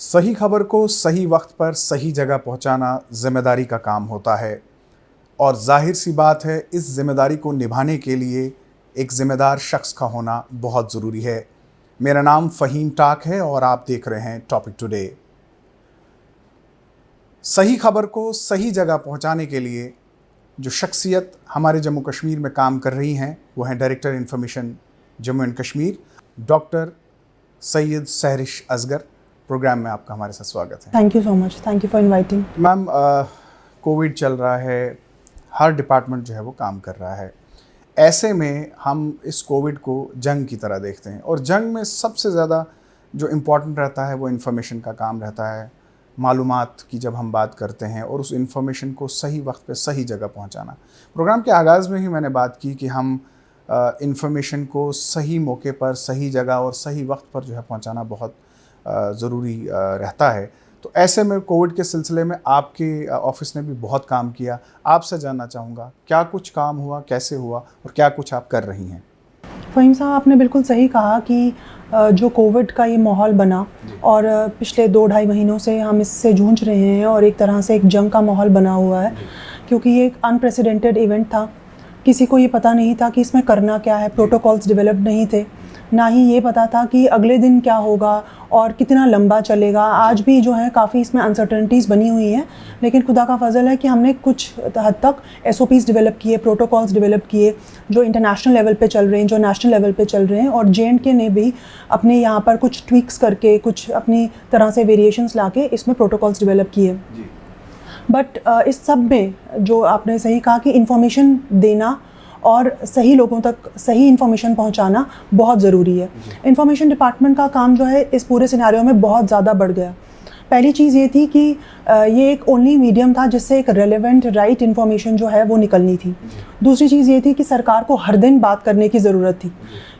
सही खबर को सही वक्त पर सही जगह पहुंचाना जिम्मेदारी का काम होता है और जाहिर सी बात है इस जिम्मेदारी को निभाने के लिए एक ज़िम्मेदार शख्स का होना बहुत ज़रूरी है। मेरा नाम फ़हीम टाक है और आप देख रहे हैं टॉपिक टुडे। सही खबर को सही जगह पहुंचाने के लिए जो शख्सियत हमारे जम्मू कश्मीर में काम कर रही हैं वो हैं director information Jammu and Kashmir doctor Syed Sehrish Asgar. Programme में आपका हमारे साथ स्वागत है। Thank you so much, thank you for inviting. Ma'am, Covid चल रहा है, हर डिपार्टमेंट जो है वो काम कर रहा है। ऐसे में हम इस कोविड को जंग की तरह देखते हैं और जंग में सबसे ज़्यादा जो इम्पोर्टेंट रहता है वो इन्फॉर्मेशन का काम रहता है। मालूमात की जब हम बात करते हैं और उस इन्फॉर्मेशन को सही वक्त पे सही जगह पहुंचाना। प्रोग्राम के आगाज़ में ही मैंने बात की कि हम इन्फॉर्मेशन को सही मौके पर सही जगह और सही वक्त पर जो है पहुंचाना बहुत ज़रूरी रहता है। तो ऐसे में कोविड के सिलसिले में आपके ऑफिस ने भी बहुत काम किया। आपसे जानना चाहूँगा क्या कुछ काम हुआ, कैसे हुआ और क्या कुछ आप कर रही हैं? फ़हीम साहब, आपने बिल्कुल सही कहा कि जो कोविड का ये माहौल बना और पिछले 2-2.5 महीनों से हम इससे जूझ रहे हैं और एक तरह से एक जंग का माहौल बना हुआ है, क्योंकि ये एक अनप्रेसिडेंटेड इवेंट था। किसी को ये पता नहीं था कि इसमें करना क्या है, प्रोटोकॉल्स डेवलप नहीं थे, ना ही ये पता था कि अगले दिन क्या होगा और कितना लंबा चलेगा। आज भी जो है काफ़ी इसमें अनसर्टेनिटीज़ बनी हुई हैं, लेकिन खुदा का फजल है कि हमने कुछ हद तक SOPs डेवलप किए, प्रोटोकॉल्स डेवलप किए जो इंटरनेशनल लेवल पे चल रहे हैं, जो नेशनल लेवल पे चल रहे हैं। और J&K ने भी अपने यहाँ पर कुछ ट्वीक्स करके, कुछ अपनी तरह से वेरिएशंस लाके इसमें प्रोटोकॉल्स डेवलप किए। बट इस सब में जो आपने सही कहा कि इन्फॉर्मेशन देना और सही लोगों तक सही इन्फॉर्मेशन पहुंचाना बहुत ज़रूरी है। इन्फॉर्मेशन डिपार्टमेंट का काम जो है इस पूरे सिनेरियो में बहुत ज़्यादा बढ़ गया। पहली चीज़ ये थी कि ये एक ओनली मीडियम था जिससे एक रेलेवेंट राइट इन्फॉर्मेशन जो है वो निकलनी थी। दूसरी चीज़ ये थी कि सरकार को हर दिन बात करने की ज़रूरत थी,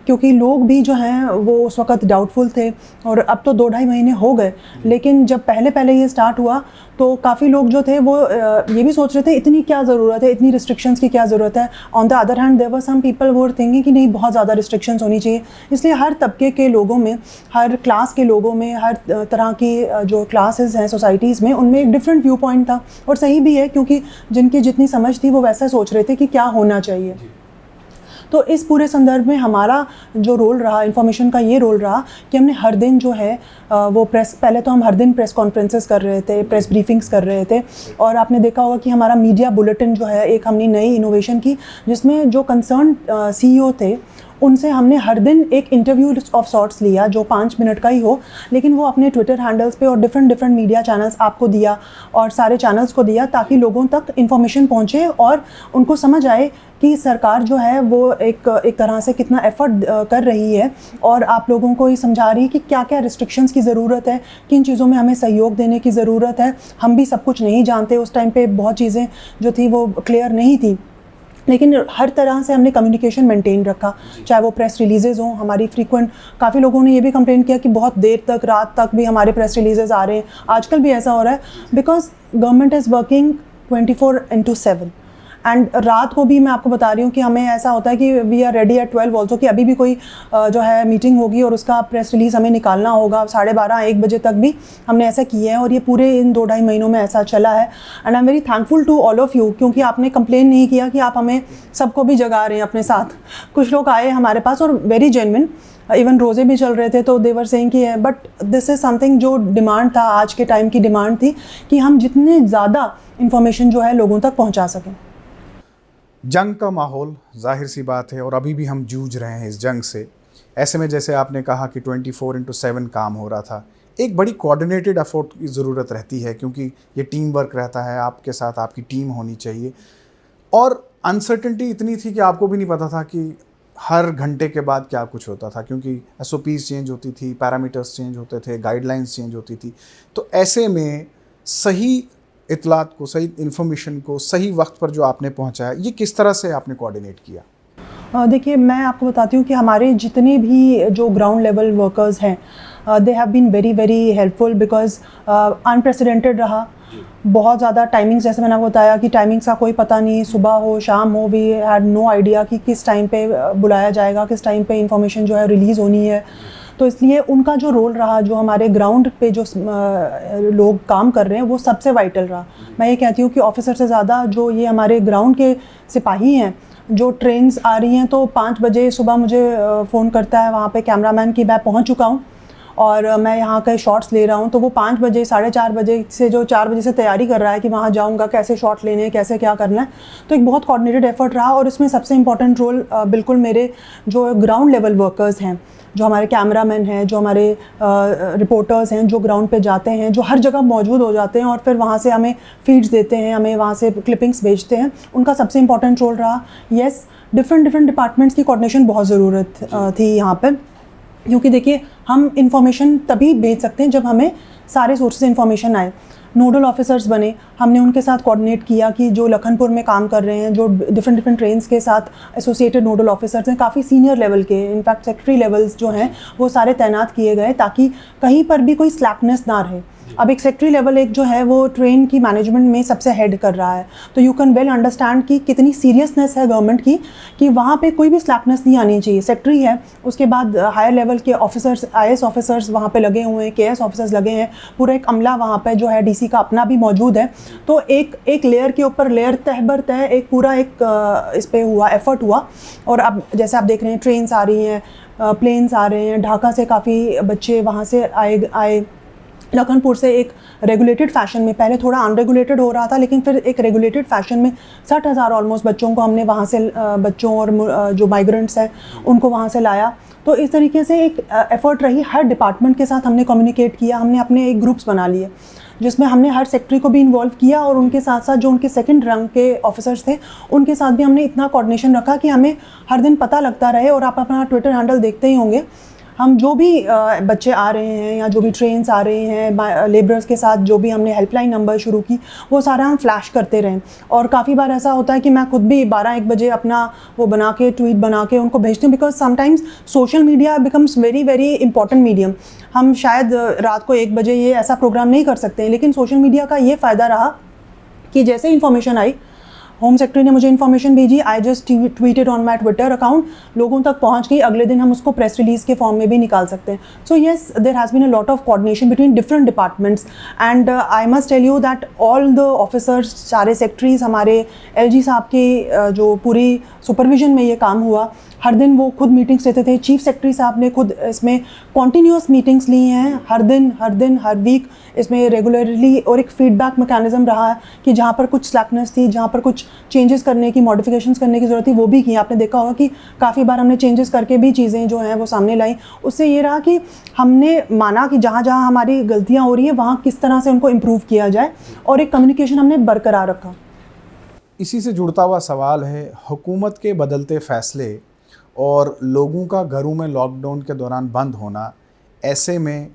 क्योंकि लोग भी जो हैं वो उस वक्त डाउटफुल थे। और अब तो 2-2.5 महीने हो गए, लेकिन जब पहले ये स्टार्ट हुआ तो काफ़ी लोग जो थे वो ये भी सोच रहे थे इतनी क्या ज़रूरत है, इतनी रिस्ट्रिक्शंस की क्या ज़रूरत है। On the other hand there were some people वो वर थिंकिंग कि नहीं, बहुत ज़्यादा रिस्ट्रिक्शंस होनी चाहिए। इसलिए हर तबके के लोगों में, हर क्लास के लोगों में, हर तरह की जो क्लासेस हैं सोसाइटीज़ में, उनमें एक डिफरेंट व्यू पॉइंट था। और सही भी है, क्योंकि जिनकी जितनी समझ थी वो वैसा सोच रहे थे कि क्या होना चाहिए। तो इस पूरे संदर्भ में हमारा जो रोल रहा, इन्फॉर्मेशन का ये रोल रहा कि हमने हर दिन जो है वो पहले तो हम हर दिन प्रेस कॉन्फ्रेंसेस कर रहे थे, प्रेस ब्रीफिंग्स कर रहे थे। और आपने देखा होगा कि हमारा मीडिया बुलेटिन जो है, एक हमने नई इनोवेशन की, जिसमें जो कंसर्न CEO थे उनसे हमने हर दिन एक इंटरव्यू ऑफ सॉर्ट्स लिया जो 5 मिनट का ही हो, लेकिन वो अपने ट्विटर हैंडल्स पे और डिफरेंट मीडिया चैनल्स आपको दिया और सारे चैनल्स को दिया, ताकि लोगों तक इन्फॉर्मेशन पहुंचे और उनको समझ आए कि सरकार जो है वो एक तरह से कितना एफर्ट कर रही है और आप लोगों को ये समझा रही है कि क्या क्या रिस्ट्रिक्शंस की ज़रूरत है, किन चीज़ों में हमें सहयोग देने की ज़रूरत है। हम भी सब कुछ नहीं जानते, उस टाइम पे बहुत चीज़ें जो थी वो क्लियर नहीं थी, लेकिन हर तरह से हमने कम्युनिकेशन मेंटेन रखा। चाहे वो प्रेस रिलीजेज़ हों, हमारी फ्रीक्वेंट, काफ़ी लोगों ने ये भी कंप्लेंट किया कि बहुत देर तक, रात तक भी हमारे प्रेस रिलीजेज़ आ रहे हैं। आजकल भी ऐसा हो रहा है, because government is working 24/7। And रात को भी मैं आपको बता रही हूँ कि हमें ऐसा होता है कि we are ready at 12 also, कि अभी भी कोई जो है मीटिंग होगी और उसका प्रेस रिलीज़ हमें निकालना होगा 12:30-1 बजे तक भी हमने ऐसा किया है। और ये पूरे इन 2-2.5 महीनों में ऐसा चला है। And I am very thankful to all of you, क्योंकि आपने कंप्लेन नहीं किया कि आप हमें सबको भी जगा रहे हैं अपने साथ। कुछ लोग आए हमारे पास और वेरी जेन्युइन, इवन रोज़े भी चल रहे थे तो देवर सेइंग कि बट दिस इज़ समथिंग जो डिमांड था, आज के टाइम की डिमांड थी कि हम जितने ज़्यादा इंफॉर्मेशन जो है लोगों तक पहुँचा सकें। जंग का माहौल जाहिर सी बात है और अभी भी हम जूझ रहे हैं इस जंग से। ऐसे में जैसे आपने कहा कि 24/7 काम हो रहा था, एक बड़ी कोऑर्डिनेटेड एफर्ट की ज़रूरत रहती है, क्योंकि ये टीम वर्क रहता है, आपके साथ आपकी टीम होनी चाहिए। और अनसर्टेनिटी इतनी थी कि आपको भी नहीं पता था कि हर घंटे के बाद क्या कुछ होता था, क्योंकि SOPs चेंज होती थी, पैरामीटर्स चेंज होते थे, गाइडलाइंस चेंज होती थी। तो ऐसे में सही इतलात को, सही इन्फॉर्मेशन को सही वक्त पर जो आपने पहुंचाया, ये किस तरह से आपने कोऑर्डिनेट किया? देखिए, मैं आपको बताती हूँ कि हमारे जितने भी जो ग्राउंड लेवल वर्कर्स हैं, they have been very helpful, because unprecedented रहा। बहुत ज़्यादा टाइमिंग्स, जैसे मैंने आपको बताया कि टाइमिंग्स का कोई पता नहीं, सुबह हो शाम हो, वी हैड नो आइडिया कि किस टाइम पे बुलाया जाएगा, किस टाइम पे इंफॉर्मेशन जो है रिलीज़ होनी है। तो इसलिए उनका जो रोल रहा, जो हमारे ग्राउंड पे जो लोग काम कर रहे हैं, वो सबसे वाइटल रहा। मैं ये कहती हूँ कि ऑफिसर से ज़्यादा जो ये हमारे ग्राउंड के सिपाही हैं, जो ट्रेन्स आ रही हैं तो 5 बजे सुबह मुझे फ़ोन करता है वहाँ पे कैमरामैन कि मैं पहुँच चुका हूँ और मैं यहाँ के शॉट्स ले रहा हूँ, तो वो 5 बजे 4:30 बजे से जो 4 बजे से तैयारी कर रहा है कि वहाँ जाऊँगा, कैसे शॉट लेने हैं, कैसे क्या करना है। तो एक बहुत कोऑर्डिनेटेड एफर्ट रहा और इसमें सबसे इम्पॉर्टेंट रोल बिल्कुल मेरे जो ग्राउंड लेवल वर्कर्स हैं, जो हमारे कैमरामैन हैं, जो हमारे रिपोर्टर्स हैं, जो ग्राउंड पे जाते हैं, जो हर जगह मौजूद हो जाते हैं और फिर वहाँ से हमें फीड्स देते हैं, हमें वहाँ से क्लिपिंग्स भेजते हैं, उनका सबसे इम्पॉर्टेंट रोल रहा। येस, डिफरेंट डिपार्टमेंट्स की कोऑर्डिनेशन बहुत ज़रूरत थी यहाँ पर, क्योंकि देखिए हम इंफॉर्मेशन तभी भेज सकते हैं जब हमें सारे सोर्स से इंफॉर्मेशन आए। नोडल ऑफिसर्स बने, हमने उनके साथ कोऑर्डिनेट किया कि जो लखनपुर में काम कर रहे हैं, जो डिफरेंट ट्रेन्स के साथ एसोसिएटेड नोडल ऑफिसर्स हैं, काफ़ी सीनियर लेवल के, इनफैक्ट सेक्रेटरी लेवल्स जो हैं वो सारे तैनात किए गए ताकि कहीं पर भी कोई स्लैकनेस ना रहे। अब एक सेक्रेटरी लेवल एक जो है वो ट्रेन की मैनेजमेंट में सबसे हेड कर रहा है, तो यू कैन वेल अंडरस्टैंड कि कितनी सीरियसनेस है गवर्नमेंट की कि वहाँ पे कोई भी स्लैकनेस नहीं आनी चाहिए। सेक्रेटरी है, उसके बाद हायर लेवल के ऑफिसर्स, IAS ऑफिसर्स वहाँ पे लगे हुए हैं, KS ऑफिसर्स लगे हैं, पूरा एक अमला वहाँ पे जो है DC का अपना भी मौजूद है। तो एक लेयर के ऊपर लेयर, तह बर तह एक पूरा एक इस पर हुआ, एफर्ट हुआ। और अब जैसे आप देख रहे हैं ट्रेन्स आ रही हैं, प्लेन्स आ रहे हैं, ढाका से काफ़ी बच्चे वहाँ से आए लखनपुर से एक रेगुलेटेड फैशन में, पहले थोड़ा अनरेगुलेटेड हो रहा था लेकिन फिर एक रेगुलेटेड फैशन में 60,000 ऑलमोस्ट बच्चों को हमने वहाँ से, बच्चों और जो माइग्रेंट्स हैं उनको वहाँ से लाया। तो इस तरीके से एक एफ़र्ट रही, हर डिपार्टमेंट के साथ हमने कम्युनिकेट किया, हमने अपने एक ग्रुप्स बना लिए जिसमें हमने हर सेक्रेटरी को भी इन्वॉल्व किया और उनके साथ साथ जो उनके सेकंड रैंक के ऑफिसर्स थे उनके साथ भी हमने इतना कोऑर्डिनेशन रखा कि हमें हर दिन पता लगता रहे। और आप अपना ट्विटर हैंडल देखते ही होंगे, हम जो भी बच्चे आ रहे हैं या जो भी ट्रेन्स आ रहे हैं, लेबरर्स के साथ जो भी हमने हेल्पलाइन नंबर शुरू की, वो सारा हम फ्लैश करते रहें। और काफ़ी बार ऐसा होता है कि मैं खुद भी 12-1 बजे अपना वो बना के, ट्वीट बना के उनको भेजती हूँ, because sometimes social media becomes very very important medium. हम शायद रात को 1 बजे ये ऐसा प्रोग्राम नहीं कर सकते हैं, लेकिन सोशल मीडिया का ये फ़ायदा रहा कि जैसे इन्फॉर्मेशन आई, होम सेक्रेटरी ने मुझे इन्फॉर्मेशन भेजी, I just tweeted on my Twitter account, लोगों तक पहुंच गई, अगले दिन हम उसको प्रेस रिलीज़ के फॉर्म में भी निकाल सकते हैं। So yes, there has been a lot of coordination between different departments and I must tell you that all the officers, सारे सेक्रेटरीज, हमारे LG साहब की जो पूरी सुपरविजन में ये काम हुआ, हर दिन वो खुद मीटिंग्स लेते थे। चीफ सेक्रेटरी साहब ने खुद इसमें कॉन्टीन्यूस मीटिंग्स ली हैं, हर वीक इसमें रेगुलरली, और एक फीडबैक मैकेनिज्म रहा है कि जहाँ पर कुछ स्लैकनेस थी, जहाँ पर कुछ चेंजेस करने की, मॉडिफिकेशंस करने की ज़रूरत थी, वो भी की। आपने देखा होगा कि काफ़ी बार हमने चेंजेस करके भी चीज़ें जो हैं वो सामने लाई। उससे ये रहा कि हमने माना कि जहाँ जहाँ हमारी गलतियाँ हो रही हैं वहाँ किस तरह से उनको इम्प्रूव किया जाए, और एक कम्युनिकेशन हमने बरकरार रखा। इसी से जुड़ता हुआ सवाल है, हुकूमत के बदलते फ़ैसले और लोगों का घरों में लॉकडाउन के दौरान बंद होना, ऐसे में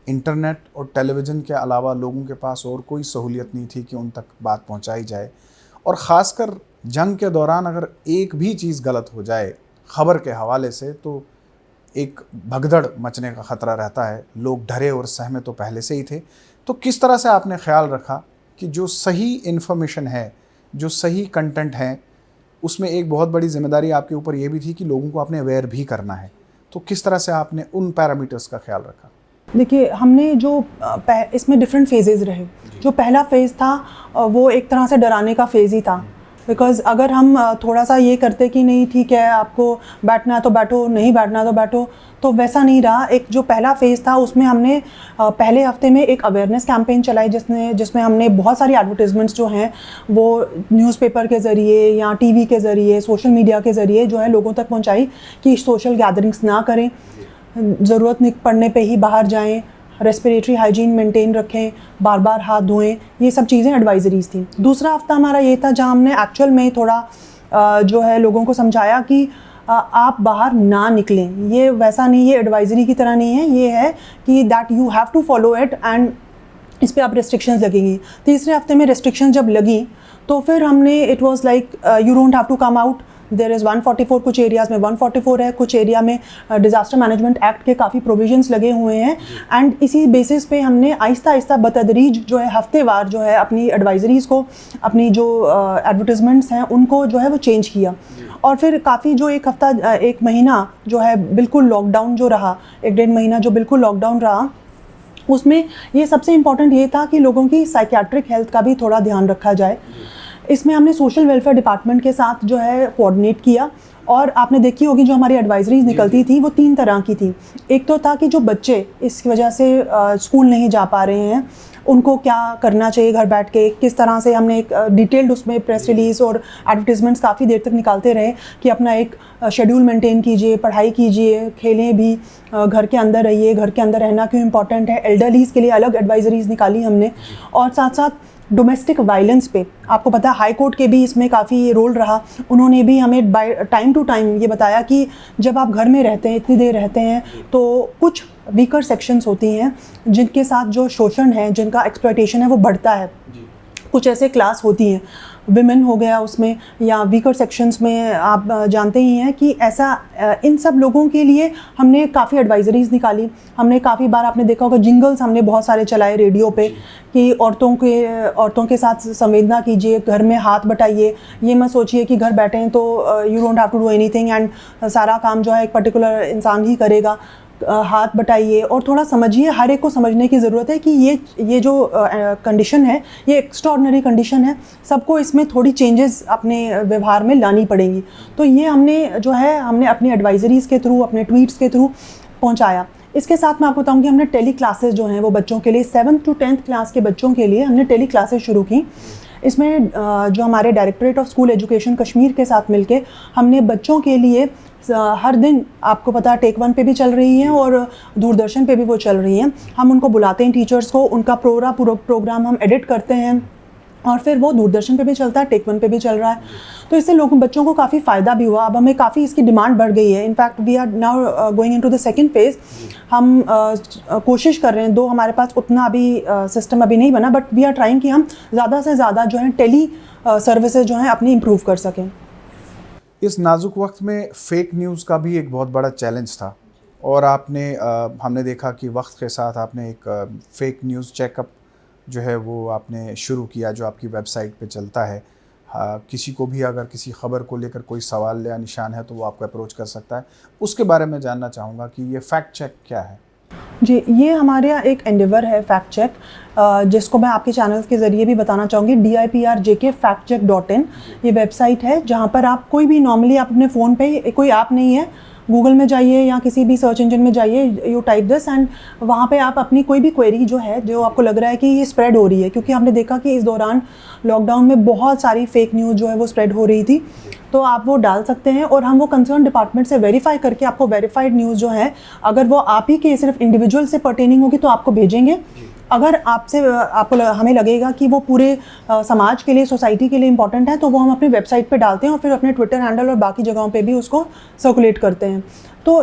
इंटरनेट और टेलीविज़न के अलावा लोगों के पास और कोई सहूलियत नहीं थी कि उन तक बात पहुंचाई जाए। और ख़ासकर जंग के दौरान अगर एक भी चीज़ गलत हो जाए ख़बर के हवाले से तो एक भगदड़ मचने का ख़तरा रहता है। लोग डरे और सहमे तो पहले से ही थे। तो किस तरह से आपने ख्याल रखा कि जो सही इन्फॉर्मेशन है, जो सही कंटेंट है, उसमें एक बहुत बड़ी जिम्मेदारी आपके ऊपर ये भी थी कि लोगों को आपने अवेयर भी करना है, तो किस तरह से आपने उन पैरामीटर्स का ख्याल रखा? देखिए, हमने जो इसमें डिफरेंट फेजेस रहे। जो पहला फेज़ था वो एक तरह से डराने का फेज़ ही था, बिकॉज़ अगर हम थोड़ा सा ये करते कि नहीं ठीक है, आपको बैठना है तो बैठो, नहीं बैठना तो बैठो, तो वैसा नहीं रहा। एक जो पहला फेज़ था उसमें हमने पहले हफ्ते में एक अवेयरनेस कैंपेन चलाई जिसमें हमने बहुत सारी एडवर्टीज़मेंट्स जो हैं वो न्यूज़पेपर के ज़रिए या टीवी के ज़रिए, सोशल मीडिया के ज़रिए जो है लोगों तक पहुंचाई कि सोशल गैदरिंग्स ना करें, ज़रूरत नहीं पड़ने पे ही बाहर जाएं, रेस्पिरेटरी हाइजीन मेंटेन रखें, बार बार हाथ धोएं, ये सब चीज़ें एडवाइजरीज़ थी। दूसरा हफ्ता हमारा ये था जहाँ हमने एक्चुअल में थोड़ा जो है लोगों को समझाया कि आप बाहर ना निकलें। ये वैसा नहीं, ये एडवाइजरी की तरह नहीं है, ये है कि that you have to follow it and इस पर आप रेस्ट्रिक्शंस लगेंगी। तीसरे हफ्ते में रेस्ट्रिक्शंस जब लगी तो फिर हमने, it was like you don't have to come out, there is 144, कुछ एरियाज़ में 144 है, कुछ एरिया में डिज़ास्टर मैनेजमेंट एक्ट के काफ़ी प्रोविजंस लगे हुए हैं। एंड इसी बेसिस पे हमने आहिस्ता आहिस्ता बतदरीज जो है हफ्तेवार जो है अपनी एडवाइजरीज़ को, अपनी जो एडवर्टिजमेंट्स हैं उनको जो है वो चेंज किया। और फिर काफ़ी जो एक हफ्ता, एक महीना जो है बिल्कुल लॉकडाउन जो रहा, 1-1.5 महीना जो बिल्कुल लॉकडाउन रहा, उसमें ये सबसे इम्पॉर्टेंट ये था कि लोगों की साइकियाट्रिक हेल्थ का भी थोड़ा ध्यान रखा जाए। इसमें हमने सोशल वेलफेयर डिपार्टमेंट के साथ जो है कोऑर्डिनेट किया। और आपने देखी होगी जो हमारी एडवाइजरीज निकलती थी वो 3 तरह की थी। एक तो था कि जो बच्चे इसकी वजह से स्कूल नहीं जा पा रहे हैं उनको क्या करना चाहिए घर बैठ के, किस तरह से हमने एक डिटेल्ड उसमें प्रेस रिलीज़ और एडवर्टीजमेंट्स काफ़ी देर तक निकालते रहे कि अपना एक शेड्यूल मेंटेन कीजिए, पढ़ाई कीजिए, खेलें भी, घर के अंदर रहिए, घर के अंदर रहना क्यों इंपॉर्टेंट है। एल्डरलीज़ के लिए अलग एडवाइजरीज़ निकाली हमने। और साथ साथ डोमेस्टिक वायलेंस पे आपको पता है हाई कोर्ट के भी इसमें काफ़ी रोल रहा। उन्होंने भी हमें टाइम टू टाइम ये बताया कि जब आप घर में रहते हैं, इतनी देर रहते हैं, तो कुछ वीकर सेक्शंस होती हैं जिनके साथ जो शोषण है, जिनका एक्सप्लॉयटेशन है वो बढ़ता है। कुछ ऐसे क्लास होती हैं, विमेन हो गया उसमें, या वीकर सेक्शंस में आप जानते ही हैं कि ऐसा इन सब लोगों के लिए हमने काफ़ी एडवाइजरीज़ निकाली। हमने काफ़ी बार, आपने देखा होगा, जिंगल्स हमने बहुत सारे चलाए रेडियो पे कि औरतों के साथ संवेदना कीजिए, घर में हाथ बटाइए, ये मत सोचिए कि घर बैठे हैं तो you don't have to do anything and सारा काम जो है एक पर्टिकुलर इंसान ही करेगा। हाथ बटाइए और थोड़ा समझिए। हर एक को समझने की ज़रूरत है कि ये जो कंडीशन है ये एक्स्ट्राऑर्डिनरी कंडीशन है, सबको इसमें थोड़ी चेंजेस अपने व्यवहार में लानी पड़ेंगी। तो ये हमने अपनी एडवाइजरीज़ के थ्रू, अपने ट्वीट्स के थ्रू पहुंचाया। इसके साथ मैं आपको बताऊंगी हमने टेली क्लासेस जो हैं वो बच्चों के लिए 7th to 10th क्लास के बच्चों के लिए हमने टेली क्लासेस शुरू की। इसमें जो हमारे directorate of school education Kashmir के साथ मिलके हमने बच्चों के लिए हर दिन, आपको पता है टेक 1 पे भी चल रही हैं और दूरदर्शन पे भी वो चल रही हैं, हम उनको बुलाते हैं टीचर्स को, उनका पूरा प्रोग्राम हम एडिट करते हैं और फिर वो दूरदर्शन पे भी चलता है, टेक 1 पे भी चल रहा है। तो इससे बच्चों को काफ़ी फ़ायदा भी हुआ। अब हमें काफ़ी इसकी डिमांड बढ़ गई है। In fact we are now going into the second phase. हम कोशिश कर रहे हैं, दो हमारे पास उतना अभी सिस्टम अभी नहीं बना, बट वी आर ट्राइंग कि हम ज़्यादा से ज़्यादा जो है टेली सर्विसेज जो हैं अपनी इम्प्रूव कर सकें। इस नाजुक वक्त में फ़ेक न्यूज़ का भी एक बहुत बड़ा चैलेंज था और हमने देखा कि वक्त के साथ आपने एक फ़ेक न्यूज़ चेकअप जो है वो आपने शुरू किया, जो आपकी वेबसाइट पे चलता है। किसी को भी अगर किसी ख़बर को लेकर कोई सवाल या निशान है तो वो आपको अप्रोच कर सकता है। उसके बारे में जानना चाहूँगा कि ये फैक्ट चेक क्या है? जी, ये हमारे यहाँ एक एंडेवर है फैक्ट चेक, जिसको मैं आपके चैनल के ज़रिए भी बताना चाहूँगी। DIPRJK-factcheck.in ये वेबसाइट है जहाँ पर आप कोई भी, नॉर्मली आप अपने फ़ोन पे, कोई ऐप नहीं है, गूगल में जाइए या किसी भी सर्च इंजन में जाइए, यू टाइप दिस एंड वहाँ पे आप अपनी कोई भी क्वेरी जो है, जो आपको लग रहा है कि ये स्प्रेड हो रही है, क्योंकि हमने देखा कि इस दौरान लॉकडाउन में बहुत सारी फेक न्यूज़ जो है वो स्प्रेड हो रही थी, तो आप वो डाल सकते हैं और हम वो कंसर्न डिपार्टमेंट से वेरीफाई करके आपको वेरीफाइड न्यूज़ जो है, अगर वो आप ही के सिर्फ इंडिविजुअल से पर्टेनिंग होगी तो आपको भेजेंगे। अगर हमें लगेगा कि वो पूरे समाज के लिए, सोसाइटी के लिए इंपॉर्टेंट है, तो वो हम अपनी वेबसाइट पे डालते हैं और फिर अपने ट्विटर हैंडल और बाकी जगहों पे भी उसको सर्कुलेट करते हैं। तो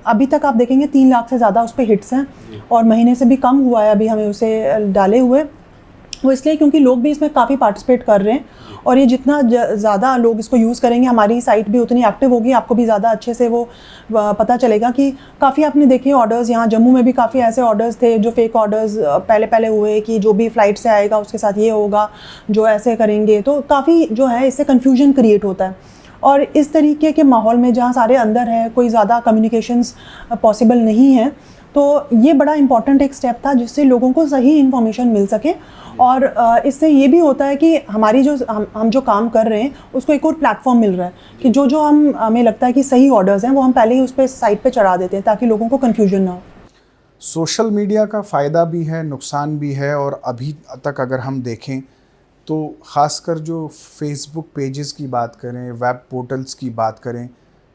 अभी तक आप देखेंगे 3 लाख से ज़्यादा उस पर हिट्स हैं और महीने से भी कम हुआ है अभी हमें उसे डाले हुए। वो इसलिए क्योंकि लोग भी इसमें काफ़ी पार्टिसिपेट कर रहे हैं और ये जितना ज़्यादा लोग इसको यूज़ करेंगे, हमारी साइट भी उतनी एक्टिव होगी, आपको भी ज़्यादा अच्छे से वो पता चलेगा कि काफ़ी आपने देखे ऑर्डर्स, यहाँ जम्मू में भी काफ़ी ऐसे ऑर्डर्स थे जो फेक ऑर्डर्स पहले हुए कि जो भी फ़्लाइट से आएगा उसके साथ ये होगा, जो ऐसे करेंगे, तो काफ़ी जो है इससे कन्फ्यूजन क्रिएट होता है। और इस तरीके के माहौल में जहाँ सारे अंदर हैं, कोई ज़्यादा कम्युनिकेशंस पॉसिबल नहीं है, तो ये बड़ा इंपॉर्टेंट एक स्टेप था जिससे लोगों को सही इन्फॉर्मेशन मिल सके। और इससे ये भी होता है कि हमारी हम जो काम कर रहे हैं उसको एक और प्लेटफॉर्म मिल रहा है कि जो हमें लगता है कि सही ऑर्डर्स हैं वो हम पहले ही उस पर साइट पे चढ़ा देते हैं ताकि लोगों को कन्फ्यूजन ना हो। सोशल मीडिया का फ़ायदा भी है, नुकसान भी है, और अभी तक अगर हम देखें तो ख़ासकर जो फेसबुक पेजेस की बात करें, वेब पोर्टल्स की बात करें,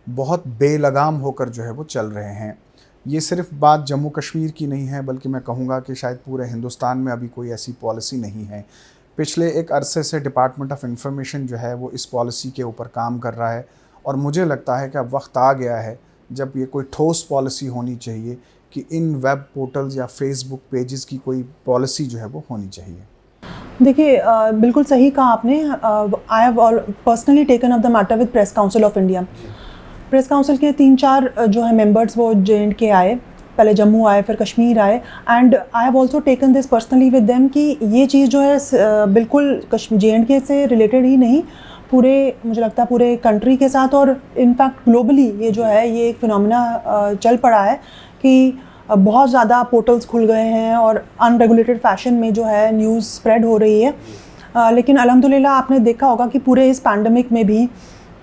बहुत बेलगाम होकर जो है वो चल रहे हैं। ये सिर्फ बात जम्मू कश्मीर की नहीं है, बल्कि मैं कहूँगा कि शायद पूरे हिंदुस्तान में अभी कोई ऐसी पॉलिसी नहीं है। पिछले एक अरसे से डिपार्टमेंट ऑफ इंफॉर्मेशन जो है वो इस पॉलिसी के ऊपर काम कर रहा है और मुझे लगता है कि अब वक्त आ गया है जब ये कोई ठोस पॉलिसी होनी चाहिए कि इन वेब पोर्टल्स या फेसबुक पेजेस की कोई पॉलिसी जो है वो होनी चाहिए। देखिए बिल्कुल सही कहा आपने। I have personally taken up the matter with press council of India. Press council के 3-4 जो है मेंबर्स वो JNK के आए, पहले जम्मू आए फिर कश्मीर आए, and I have also taken this personally with them कि ये चीज़ जो है बिल्कुल JNK से रिलेटेड ही नहीं, पूरे मुझे लगता है पूरे कंट्री के साथ और इनफैक्ट ग्लोबली ये जो है ये एक फिनोमिना चल पड़ा है कि बहुत ज़्यादा पोर्टल्स खुल गए हैं और अनरेगुलेटेड फैशन में जो है न्यूज़ स्प्रेड हो रही है। लेकिन अल्हम्दुलिल्लाह आपने देखा होगा कि पूरे इस पैंडमिक में भी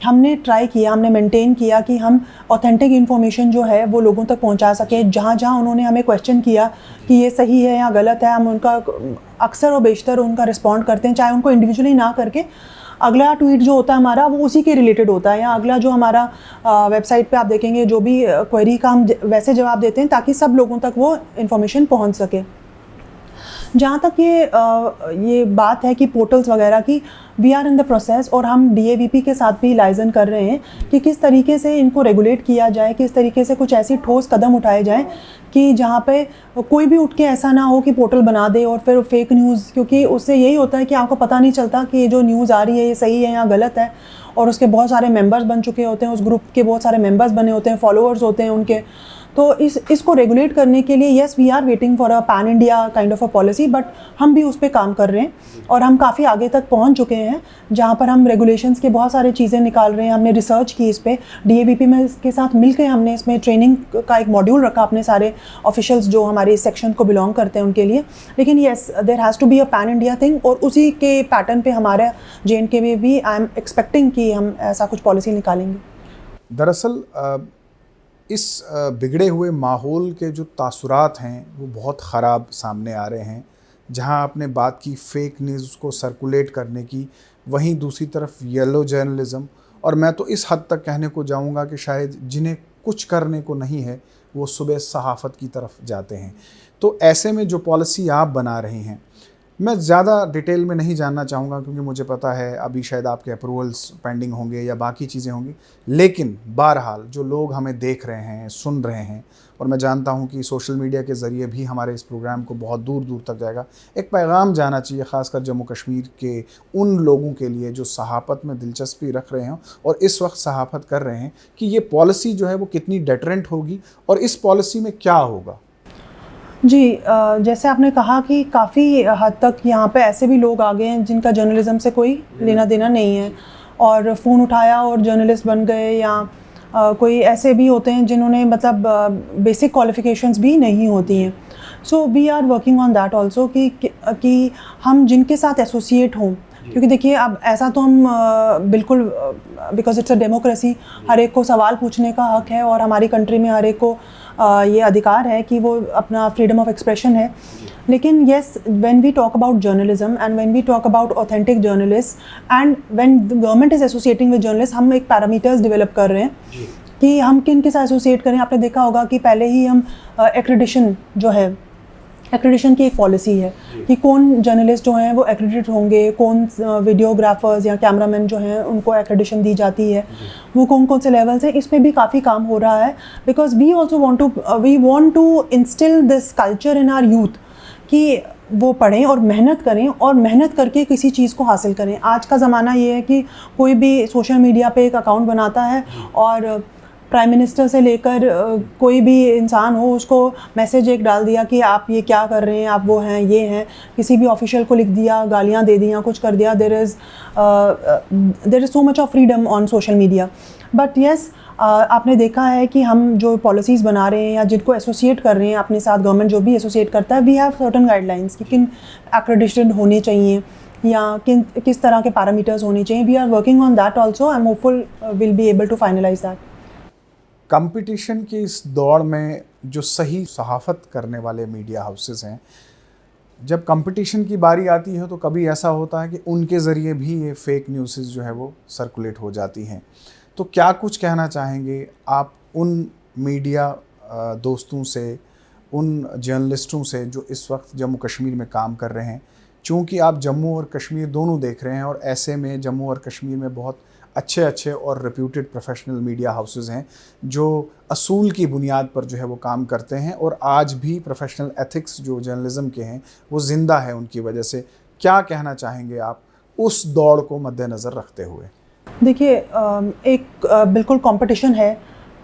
हमने ट्राई किया, हमने मेंटेन किया कि हम ऑथेंटिक इन्फॉर्मेशन जो है वो लोगों तक पहुंचा सकें। जहाँ जहाँ उन्होंने हमें क्वेश्चन किया कि ये सही है या गलत है, हम उनका अक्सर और बेशतर उनका रिस्पॉन्ड करते हैं, चाहे उनको इंडिविजुअली ना करके अगला ट्वीट जो होता है हमारा वो उसी के रिलेटेड होता है, या अगला जो हमारा वेबसाइट पे आप देखेंगे जो भी क्वेरी का हम वैसे जवाब देते हैं ताकि सब लोगों तक वो इन्फॉर्मेशन पहुंच सके। जहाँ तक ये बात है कि पोर्टल्स वगैरह की, we are in the process और हम DAVP के साथ भी लाइजन कर रहे हैं कि किस तरीके से इनको रेगुलेट किया जाए, किस तरीके से कुछ ऐसी ठोस कदम उठाए जाएं कि जहाँ पे कोई भी उठ के ऐसा ना हो कि पोर्टल बना दे और फिर फेक न्यूज़, क्योंकि उससे यही होता है कि आपको पता नहीं चलता कि ये जो न्यूज़ आ रही है ये सही है या गलत है, और उसके बहुत सारे मेंबर्स बन चुके होते हैं, उस ग्रुप के बहुत सारे मेंबर्स बने होते हैं, फॉलोअर्स होते हैं उनके। तो इसको रेगुलेट करने के लिए yes we are waiting for a pan India kind of a policy, but हम भी उस पर काम कर रहे हैं और हम काफ़ी आगे तक पहुंच चुके हैं जहां पर हम रेगुलेशंस के बहुत सारी चीज़ें निकाल रहे हैं। हमने रिसर्च की इस पर, DAVP में के साथ मिलकर हमने इसमें ट्रेनिंग का एक मॉड्यूल रखा अपने सारे ऑफिशियल्स जो हमारे इस सेक्शन को बिलोंग करते हैं उनके लिए। लेकिन yes there has to be a pan India thing, और उसी के पैटर्न पर हमारे JNK में भी आई एम एक्सपेक्टिंग कि हम ऐसा कुछ पॉलिसी निकालेंगे। दरअसल इस बिगड़े हुए माहौल के जो तासुरात हैं वो बहुत ख़राब सामने आ रहे हैं। जहां आपने बात की फेक न्यूज़ को सर्कुलेट करने की, वहीं दूसरी तरफ येलो जर्नलिज़म, और मैं तो इस हद तक कहने को जाऊंगा कि शायद जिन्हें कुछ करने को नहीं है वो सुबह सहाफ़त की तरफ जाते हैं। तो ऐसे में जो पॉलिसी आप बना रही हैं, मैं ज़्यादा डिटेल में नहीं जानना चाहूँगा क्योंकि मुझे पता है अभी शायद आपके अप्रूवल्स पेंडिंग होंगे या बाकी चीज़ें होंगी, लेकिन बहरहाल जो लोग हमें देख रहे हैं, सुन रहे हैं, और मैं जानता हूँ कि सोशल मीडिया के ज़रिए भी हमारे इस प्रोग्राम को बहुत दूर दूर तक जाएगा, एक पैगाम जाना चाहिए ख़ासकर जम्मू कश्मीर के उन लोगों के लिए जो सहाफ़त में दिलचस्पी रख रहे हैं और इस वक्त सहाफ़त कर रहे हैं कि ये पॉलिसी जो है वो कितनी डेटरेंट होगी और इस पॉलिसी में क्या होगा। जी, जैसे आपने कहा कि काफ़ी हद तक यहाँ पे ऐसे भी लोग आ गए हैं जिनका जर्नलिज़म से कोई लेना देना नहीं है और फ़ोन उठाया और जर्नलिस्ट बन गए, या कोई ऐसे भी होते हैं जिन्होंने मतलब बेसिक क्वालिफ़िकेशंस भी नहीं होती हैं। So we are working on that also कि हम जिनके साथ एसोसिएट हों, क्योंकि देखिए अब ऐसा तो हम बिल्कुल बिकॉज इट्स अ डेमोक्रेसी, हर एक को सवाल पूछने का हक है और हमारी कंट्री में हर एक को ये अधिकार है कि वो अपना फ्रीडम ऑफ एक्सप्रेशन है। लेकिन yes, when we talk about journalism and when we talk about authentic journalist and when the government is associating with journalist, हम एक पैरामीटर्स डेवलप कर रहे हैं कि हम किन के साथ एसोसिएट करें। आपने देखा होगा कि पहले ही हम एक्रेडिशन जो है, एक्रेडिशन की एक पॉलिसी है कि कौन जर्नलिस्ट जो हैं वो एक्रेडिटेड होंगे, कौन वीडियोग्राफर्स या कैमरामैन जो हैं उनको एक्रेडिशन दी जाती है, वो कौन कौन से लेवल्स हैं। इस पे भी काफ़ी काम हो रहा है because we also want to instil this culture in our youth कि वो पढ़ें और मेहनत करें और मेहनत करके किसी चीज़ को हासिल करें। आज का ज़माना ये है कि कोई भी सोशल मीडिया पे एक अकाउंट बनाता है और प्राइम मिनिस्टर से लेकर कोई भी इंसान हो उसको मैसेज एक डाल दिया कि आप ये क्या कर रहे हैं, आप वो हैं, ये हैं, किसी भी ऑफिशियल को लिख दिया, गालियाँ दे दिया, कुछ कर दिया। There is so much of freedom on social media. But yes, आपने देखा है कि हम जो पॉलिसीज़ बना रहे हैं या जिनको एसोसिएट कर रहे हैं अपने साथ, गवर्नमेंट जो भी एसोसिएट करता है, वी हैव सर्टन गाइडलाइंस कि किन एक्रेडिटेड होने चाहिए या किस तरह के पैरामीटर्स होने चाहिए। We are working on that also. I am hopeful will be able to finalise that. Competition की इस दौड़ में जो सही सहाफ़त करने वाले मीडिया हाउसेस हैं, जब कंपटीशन की बारी आती है तो कभी ऐसा होता है कि उनके ज़रिए भी ये फेक न्यूज़ जो है वो सर्कुलेट हो जाती हैं। तो क्या कुछ कहना चाहेंगे आप उन मीडिया दोस्तों से, उन जर्नलिस्टों से जो इस वक्त जम्मू कश्मीर में काम कर रहे हैं? चूँकि आप जम्मू और कश्मीर दोनों देख रहे हैं और ऐसे में जम्मू और कश्मीर में बहुत अच्छे और रेप्यूटेड प्रोफेशनल मीडिया हाउसेस हैं जो असूल की बुनियाद पर जो है वो काम करते हैं और आज भी प्रोफेशनल एथिक्स जो जर्नलिज़म के हैं वो ज़िंदा है उनकी वजह से। क्या कहना चाहेंगे आप उस दौड़ को मद्देनज़र रखते हुए? देखिए, बिल्कुल कंपटीशन है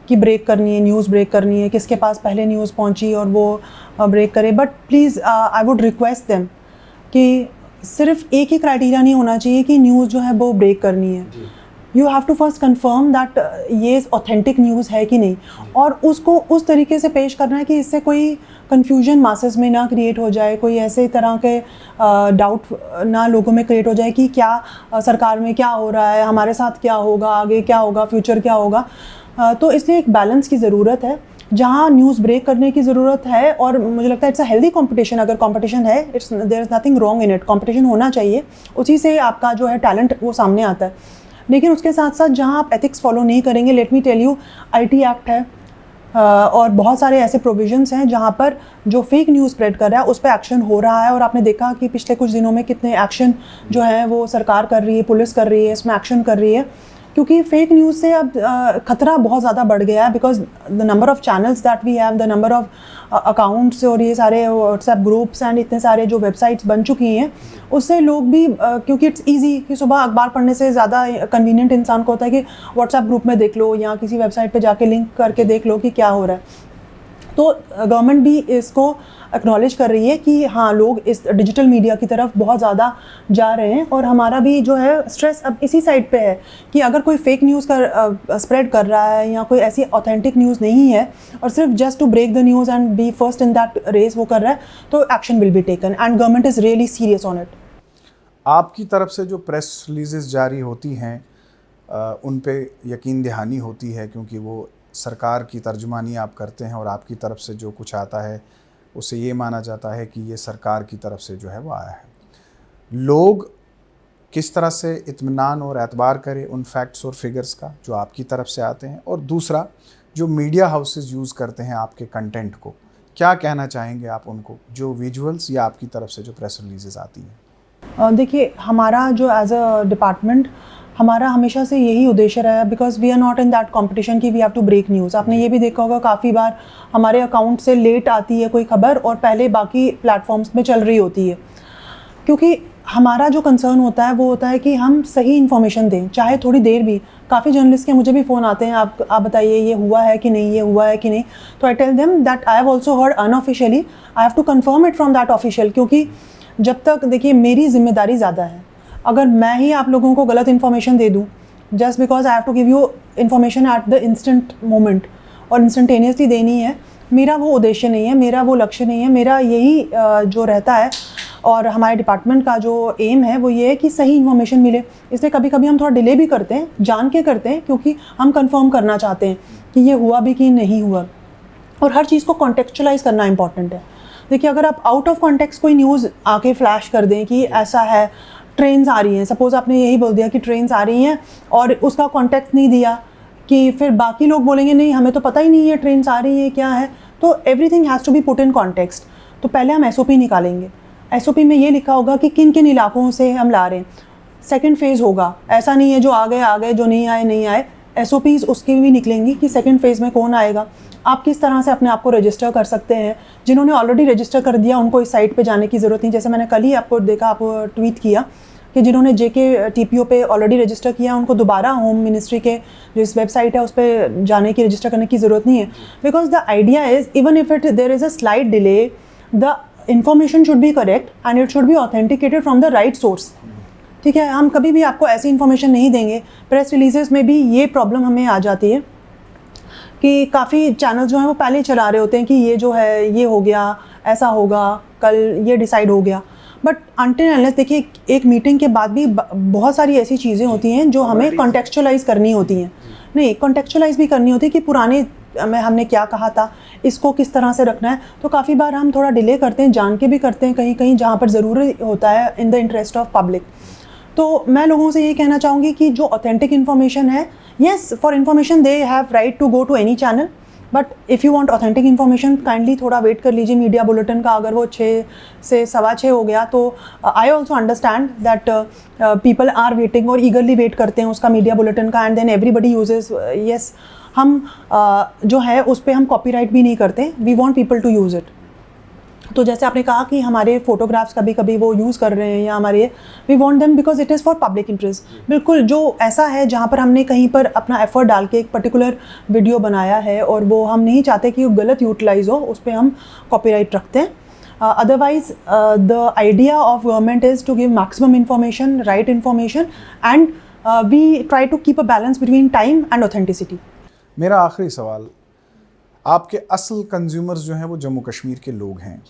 कि ब्रेक करनी है, न्यूज़ ब्रेक करनी है, किसके पास पहले न्यूज़ पहुंची और वो ब्रेक करे। But please I would request them कि सिर्फ एक ही क्राइटेरिया नहीं होना चाहिए कि न्यूज़ जो है वो ब्रेक करनी है। You have to first confirm that ये ऑथेंटिक न्यूज़ है कि नहीं, और उसको उस तरीके से पेश करना है कि इससे कोई कन्फ्यूजन मासेस में ना क्रिएट हो जाए, कोई ऐसे तरह के डाउट ना लोगों में क्रिएट हो जाए कि क्या सरकार में क्या हो रहा है, हमारे साथ क्या होगा, आगे क्या होगा, फ्यूचर क्या होगा। तो इसलिए एक बैलेंस की ज़रूरत है, जहाँ न्यूज़ ब्रेक करने की ज़रूरत है। और मुझे लगता है इट्स अ हेल्दी कंपटीशन। अगर कंपटीशन है, there is nothing wrong in it, competition होना चाहिए, उसी से आपका जो है टैलेंट वो सामने आता है। लेकिन उसके साथ साथ जहाँ आप एथिक्स फॉलो नहीं करेंगे, let me tell you, IT act है और बहुत सारे ऐसे प्रोविजंस हैं जहाँ पर जो फेक न्यूज़ स्प्रेड कर रहा है उस पर एक्शन हो रहा है। और आपने देखा कि पिछले कुछ दिनों में कितने एक्शन जो है वो सरकार कर रही है, पुलिस कर रही है, इसमें एक्शन कर रही है, क्योंकि फेक न्यूज़ से अब खतरा बहुत ज़्यादा बढ़ गया है। Because the number of channels that we have, the number of accounts और ये सारे व्हाट्सएप ग्रुप्स एंड इतने सारे जो वेबसाइट्स बन चुकी हैं, उससे लोग भी क्योंकि इट्स इजी कि सुबह अखबार पढ़ने से ज़्यादा कन्वीनियंट इंसान को होता है कि व्हाट्सएप ग्रुप में देख लो या किसी वेबसाइट पे जाके लिंक करके देख लो कि क्या हो रहा है। तो गवर्नमेंट भी इसको एक्नॉलेज कर रही है कि हाँ, लोग इस डिजिटल मीडिया की तरफ बहुत ज़्यादा जा रहे हैं। और हमारा भी जो है स्ट्रेस अब इसी साइड पे है कि अगर कोई फेक न्यूज़ स्प्रेड कर रहा है या कोई ऐसी ऑथेंटिक न्यूज़ नहीं है और सिर्फ just to break the news and be first in that race वो कर रहा है, तो action will be taken and government is really serious on it. आपकी तरफ से जो प्रेस रिलीजेस जारी होती हैं उन पे यकीन दहानी होती है, क्योंकि वो सरकार की तर्जुमानी आप करते हैं और आपकी तरफ से जो कुछ आता है उसे ये माना जाता है कि ये सरकार की तरफ से जो है वो आया है। लोग किस तरह से इत्मीनान और एतबार करें उन फैक्ट्स और फिगर्स का जो आपकी तरफ से आते हैं, और दूसरा जो मीडिया हाउसेस यूज़ करते हैं आपके कंटेंट को, क्या कहना चाहेंगे आप उनको, जो विजुअल्स या आपकी तरफ से जो प्रेस रिलीजेस आती हैं? देखिए, हमारा जो एज अ डिपार्टमेंट हमारा हमेशा से यही उद्देश्य रहा है, because we are not in that competition कि we have to break news. आपने ये भी देखा होगा काफ़ी बार हमारे अकाउंट से लेट आती है कोई खबर और पहले बाकी प्लेटफॉर्म्स में चल रही होती है, क्योंकि हमारा जो कंसर्न होता है वो होता है कि हम सही इन्फॉर्मेशन दें, चाहे थोड़ी देर भी। काफ़ी जर्नलिस्ट के मुझे भी फ़ोन आते हैं, आप बताइए ये हुआ है कि नहीं, ये हुआ है कि नहीं। तो I tell them that I have also heard unofficially, I have to confirm it from that official, क्योंकि जब तक, देखिए, मेरी जिम्मेदारी ज़्यादा है। अगर मैं ही आप लोगों को गलत इन्फॉर्मेशन दे दूँ just because I have to give you information at the instant moment और इंस्टेंटेनियसली देनी है, मेरा वो उद्देश्य नहीं है, मेरा वो लक्ष्य नहीं है। मेरा यही जो रहता है और हमारे डिपार्टमेंट का जो एम है वो ये है कि सही इन्फॉर्मेशन मिले। इसलिए कभी कभी हम थोड़ा डिले भी करते हैं, जान के करते हैं, क्योंकि हम कंफर्म करना चाहते हैं कि ये हुआ भी कि नहीं हुआ। और हर चीज़ को कॉन्टेक्चुअलाइज करना इंपॉर्टेंट है। देखिए, अगर आप आउट ऑफ कॉन्टेक्स्ट कोई न्यूज़ आके फ्लैश कर दें कि ऐसा है, ट्रेन्स आ रही हैं, सपोज़ आपने यही बोल दिया कि ट्रेन्स आ रही हैं और उसका कॉन्टेक्स्ट नहीं दिया, कि फिर बाकी लोग बोलेंगे नहीं हमें तो पता ही नहीं है ट्रेन्स आ रही है क्या है। तो everything has to be put in context. तो पहले हम एसओपी निकालेंगे, एसओपी में ये लिखा होगा कि किन किन इलाकों से हम ला रहे हैं। सेकंड फेज़ होगा, ऐसा नहीं है जो आ गए, जो नहीं आए नहीं आए। एसओपीज़ उसकी भी निकलेंगी कि सेकंड फेज़ में कौन आएगा, आप किस तरह से अपने आप को रजिस्टर कर सकते हैं। जिन्होंने ऑलरेडी रजिस्टर कर दिया उनको इस साइट पे जाने की ज़रूरत नहीं। जैसे मैंने कल ही आपको देखा, आपको ट्वीट किया कि जिन्होंने जेके टीपीओ पे ऑलरेडी रजिस्टर किया उनको दोबारा होम मिनिस्ट्री के जो इस वेबसाइट है उस पर जाने की, रजिस्टर करने की ज़रूरत नहीं है। Because the idea is even if it there is a slight delay, the information should be correct and it should be authenticated from the right source. ठीक है, हम कभी भी आपको ऐसी इन्फॉर्मेशन नहीं देंगे। प्रेस रिलीजेस में भी ये प्रॉब्लम हमें आ जाती है कि काफ़ी चैनल जो हैं वो पहले चला रहे होते हैं कि ये जो है ये हो गया, ऐसा होगा, कल ये डिसाइड हो गया। बट अनटिल अनलेस, देखिए, एक मीटिंग के बाद भी बहुत सारी ऐसी चीज़ें होती हैं जो हमें कॉन्टेक्चुअलाइज करनी होती हैं। नहीं, कॉन्टेक्चुअलाइज भी करनी होती है कि पुराने में हमने क्या कहा था, इसको किस तरह से रखना है। तो काफ़ी बार हम थोड़ा डिले करते हैं, जान के भी करते हैं कहीं कहीं, जहाँ पर ज़रूरी होता है in the interest of public. तो मैं लोगों से ये कहना चाहूँगी कि जो ऑथेंटिक इन्फॉर्मेशन है, yes, for information they have right to go to any channel, but if you want authentic information kindly थोड़ा वेट कर लीजिए मीडिया बुलेटिन का। अगर वो 6 से 6:15 हो गया तो I also understand that people are waiting और ईगरली वेट करते हैं उसका मीडिया बुलेटिन का, and then everybody uses. Yes, हम जो है उस पर हम कॉपीराइट भी नहीं करते, we want people to use it. तो जैसे आपने कहा कि हमारे फोटोग्राफ्स कभी कभी वो यूज़ कर रहे हैं या हमारे, we want them because it is for public interest. बिल्कुल, जो ऐसा है जहाँ पर हमने कहीं पर अपना एफर्ट डाल के एक पर्टिकुलर वीडियो बनाया है और वो हम नहीं चाहते कि वो गलत यूटिलाइज हो, उस पर हम कॉपीराइट रखते हैं। Otherwise, the idea of government is to give maximum information, right information, and we try to keep a balance between time and authenticity. मेरा आखिरी सवाल, आपके असल कंज्यूमर्स जो हैं वो जम्मू कश्मीर के लोग हैं,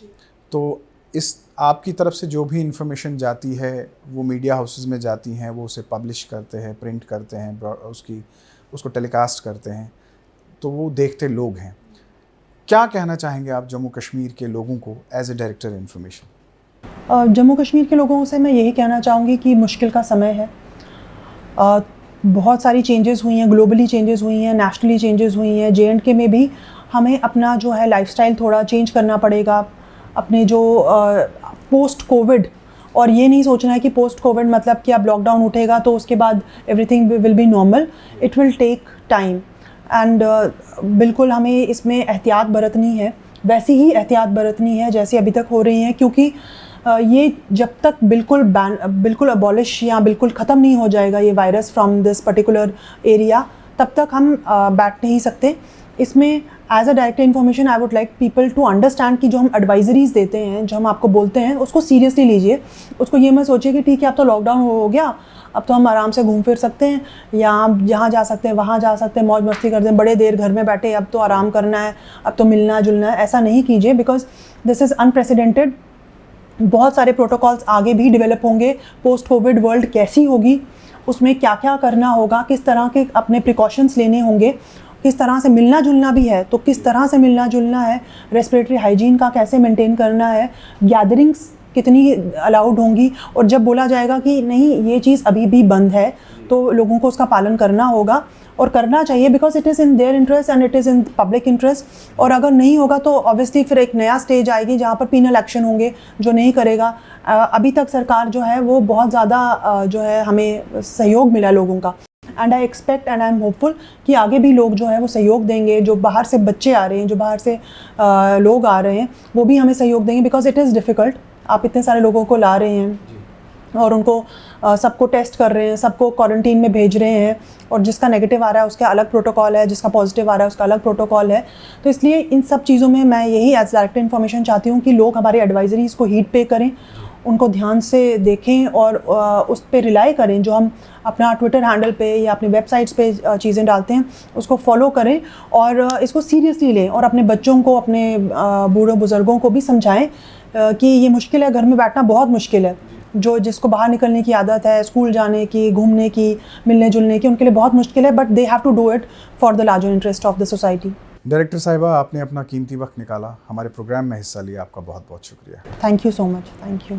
तो इस आपकी तरफ से जो भी इंफॉर्मेशन जाती है वो मीडिया हाउसेस में जाती हैं, वो उसे पब्लिश करते हैं, प्रिंट करते हैं, उसको टेलीकास्ट करते हैं, तो वो देखते लोग हैं। क्या कहना चाहेंगे आप जम्मू कश्मीर के लोगों को as a director information? Jammu Kashmir के लोगों से मैं यही कहना चाहूँगी कि मुश्किल का समय है। बहुत सारी चेंजेस हुई हैं, ग्लोबली चेंजेस हुई हैं, नेशनली चेंजेस हुई हैं। J&K में भी हमें अपना जो है लाइफस्टाइल थोड़ा चेंज करना पड़ेगा। अपने जो पोस्ट कोविड, और ये नहीं सोचना है कि पोस्ट कोविड मतलब कि अब लॉकडाउन उठेगा तो उसके बाद everything will be normal. It will take time and बिल्कुल हमें इसमें एहतियात बरतनी है, वैसी ही एहतियात बरतनी है जैसे अभी तक हो रही हैं, क्योंकि ये जब तक बिल्कुल अबॉलिश या बिल्कुल ख़त्म नहीं हो जाएगा ये virus from this particular area, तब तक हम बैठ नहीं सकते। इसमें as a director information I would like people to understand कि जो हम एडवाइजरीज़ देते हैं, जो हम आपको बोलते हैं, उसको सीरियसली लीजिए। उसको ये मत सोचिए कि ठीक है अब तो लॉकडाउन हो गया, अब तो हम आराम से घूम फिर सकते हैं, या हम यहाँ जा सकते हैं, वहाँ जा सकते हैं, मौज मस्ती करते हैं, बड़े देर घर में बैठे, अब तो आराम करना है, अब तो मिलना जुलना है। ऐसा नहीं कीजिए, बिकॉज दिस इज़ अनप्रेसिडेंटेड। बहुत सारे प्रोटोकॉल्स आगे भी डेवलप होंगे। पोस्ट कोविड वर्ल्ड कैसी होगी, उसमें क्या क्या करना होगा, किस तरह के अपने प्रिकॉशंस लेने होंगे, किस तरह से मिलना जुलना भी है तो किस तरह से मिलना जुलना है, रेस्पिरेटरी हाइजीन का कैसे मेंटेन करना है, गैदरिंग्स कितनी अलाउड होंगी, और जब बोला जाएगा कि नहीं ये चीज़ अभी भी बंद है तो लोगों को उसका पालन करना होगा और करना चाहिए, because it is in their interest and it is in public interest. और अगर नहीं होगा तो ऑब्वियसली फिर एक नया स्टेज आएगी जहाँ पर पीनल एक्शन होंगे जो नहीं करेगा। अभी तक सरकार जो है वो बहुत ज़्यादा जो है हमें सहयोग मिला लोगों का, and I expect and I am hopeful कि आगे भी लोग जो है वो सहयोग देंगे। जो बाहर से बच्चे आ रहे हैं, जो बाहर से लोग आ रहे हैं, वो भी हमें सहयोग देंगे, बिकॉज इट इज़ डिफ़िकल्ट। आप इतने सारे लोगों को ला रहे हैं और उनको सबको टेस्ट कर रहे हैं, सबको क्वारंटीन में भेज रहे हैं, और जिसका नेगेटिव आ रहा है उसका अलग प्रोटोकॉल है, जिसका पॉजिटिव आ रहा है उसका अलग प्रोटोकॉल है। तो इसलिए इन सब चीज़ों में मैं यही एज डायरेक्टर इन्फॉर्मेशन चाहती हूँ कि लोग हमारी एडवाइजरीज़ को हीड पे करें, उनको ध्यान से देखें और उस पर रिलाई करें। जो हम अपना ट्विटर हैंडल पे या अपनी वेबसाइट्स पे चीज़ें डालते हैं उसको फॉलो करें और इसको सीरियसली लें, और अपने बच्चों को, अपने बूढ़ों बुज़ुर्गों को भी समझाएं कि ये मुश्किल है, घर में बैठना बहुत मुश्किल है। जिसको बाहर निकलने की आदत है, स्कूल जाने की, घूमने की, मिलने जुलने की, उनके लिए बहुत मुश्किल है, but they have to do it for the larger interest of the society. Director साहिबा, आपने अपना कीमती वक्त निकाला, हमारे प्रोग्राम में हिस्सा लिया, आपका बहुत बहुत शुक्रिया। Thank you so much. Thank you.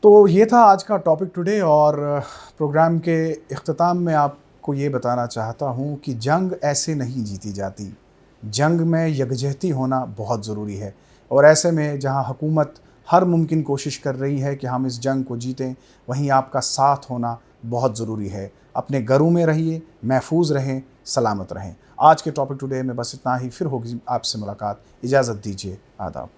तो ये था आज का टॉपिक टुडे, और प्रोग्राम के इख्तिताम में आपको ये बताना चाहता हूँ कि जंग ऐसे नहीं जीती जाती, जंग में यकजहती होना बहुत ज़रूरी है। और ऐसे में जहाँ हुकूमत हर मुमकिन कोशिश कर रही है कि हम इस जंग को जीतें, वहीं आपका साथ होना बहुत ज़रूरी है। अपने घरों में रहिए, महफूज रहें, सलामत रहें। आज के टॉपिक टुडे में बस इतना ही, फिर होगी आपसे मुलाकात। इजाज़त दीजिए, आदाब।